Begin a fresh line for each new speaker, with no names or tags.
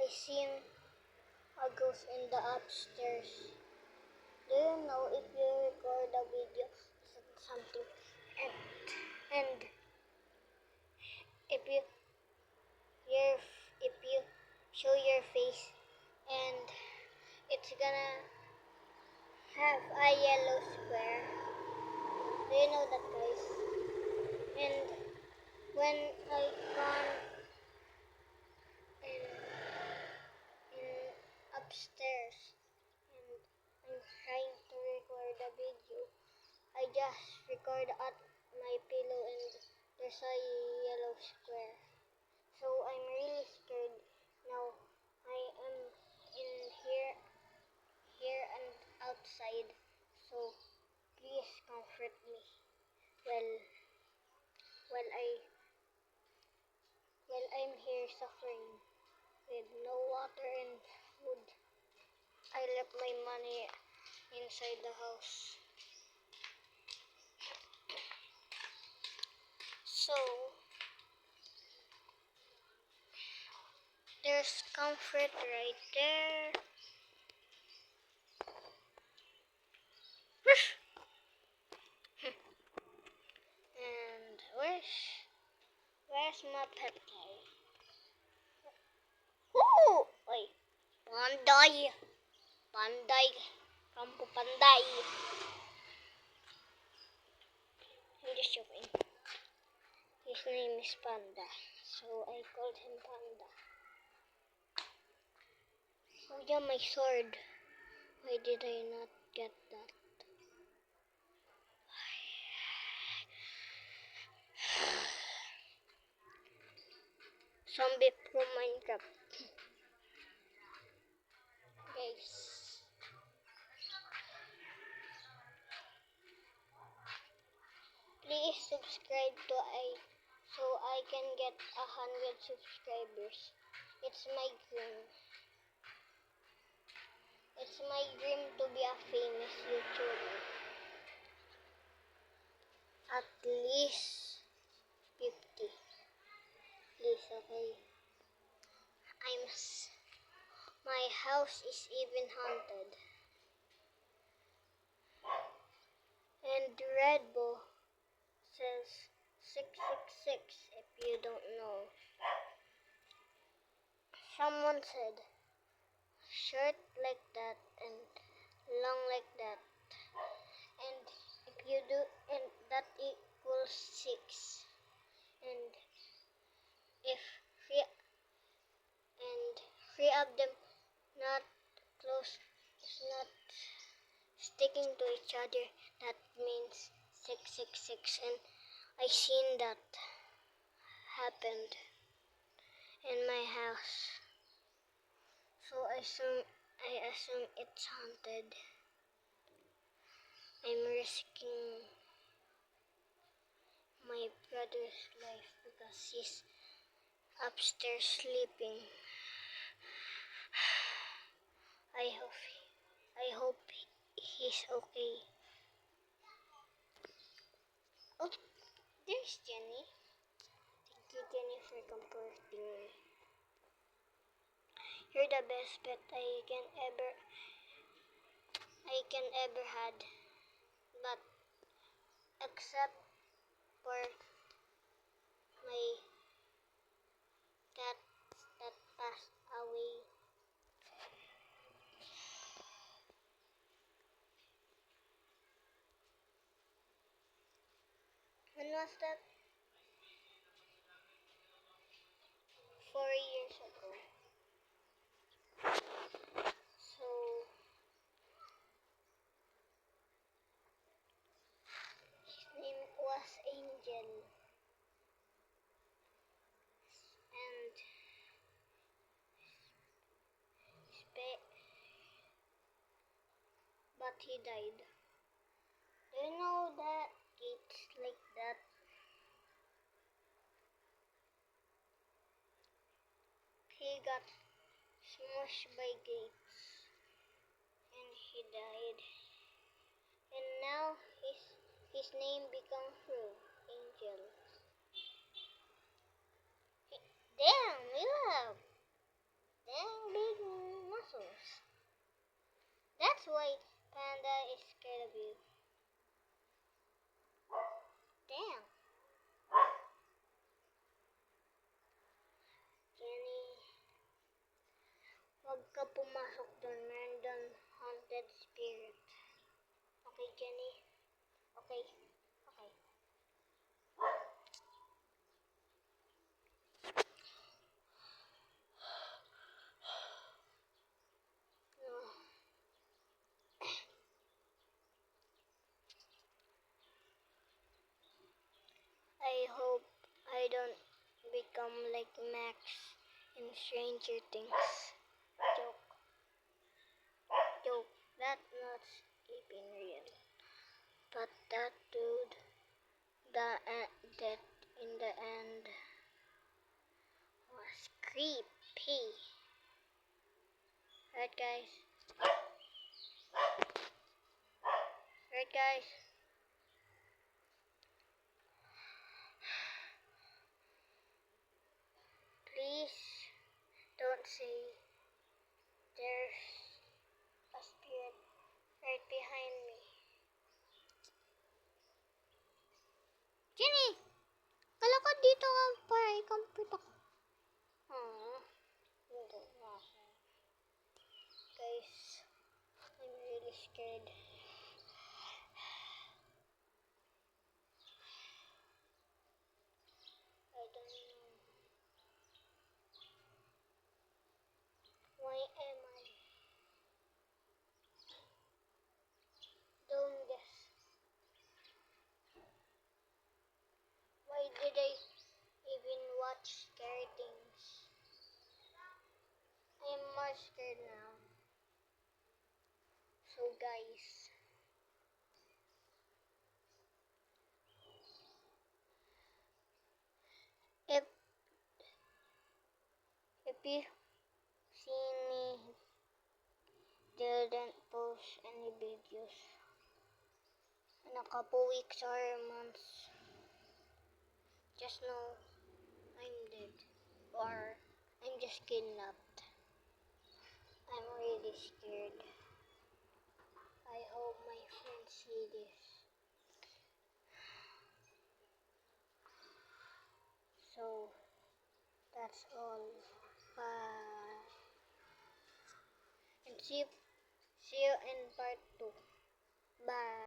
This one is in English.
I seen a ghost in the upstairs. Do you know if you record a video something and if you your if you show your face and it's gonna have a yellow square? Do you know that, guys? And when I gone in upstairs and I'm trying to record a video, I just record at my pillow and there's a yellow square. So I'm really scared now. I am in here and outside. So please comfort me. Well, while I'm here suffering with no water and food, I left my money inside the house. So there's comfort right there. And where's my pet guy? Ooh! Wait. Panday! Panday! Kampo Panday! I'm just joking. His name is Panda, so I called him Panda. Oh yeah, my sword. Why did I not get that? Zombie from Minecraft. Guys. Please subscribe so I can get 100 subscribers. It's my dream. It's my dream to be a famous YouTuber. At least 50. Please, okay. My house is even haunted. And Red Bull says 666 if you don't know. Someone said short like that and long like that. And if you do, and that equals 6. And if three of them not close, is not sticking to each other, that means 666. And I seen that happened in my house. So I assume it's haunted. I'm risking my brother's life because he's upstairs sleeping. I hope he's okay. Oh, there's Jenny. Thank you, Jenny, for comforting me. You're the best pet I can ever had. But except for my cat that passed away. When was that? 4 years ago. So his name was Angel. And but he died. Do you know that it's like that? He got smushed by gates and he died. And now his name become True Angel. Damn, you have. Damn. ka pumasok doon, meron doon haunted spirit. Okay, Jenny? Okay. Okay. No. I hope I don't become like Max in Stranger Things. Joke. Joke. That's not even real. But that dude, that in the end was creepy. Right, guys? Right, guys? Please don't say there's a spirit right behind me. Jenny! Kala ko dito ka para i-comfort ako. Aww. Hindi na ako. Guys, I'm really scared. I don't know. Why am I? Don't guess. Why did I even watch scary things? I'm more scared now. So guys, if you see me didn't post any videos in a couple weeks or months, just know I'm dead or I'm just kidnapped. I'm really scared. I hope my friends see this. So that's all. Bye. And see you in part 2. Bye.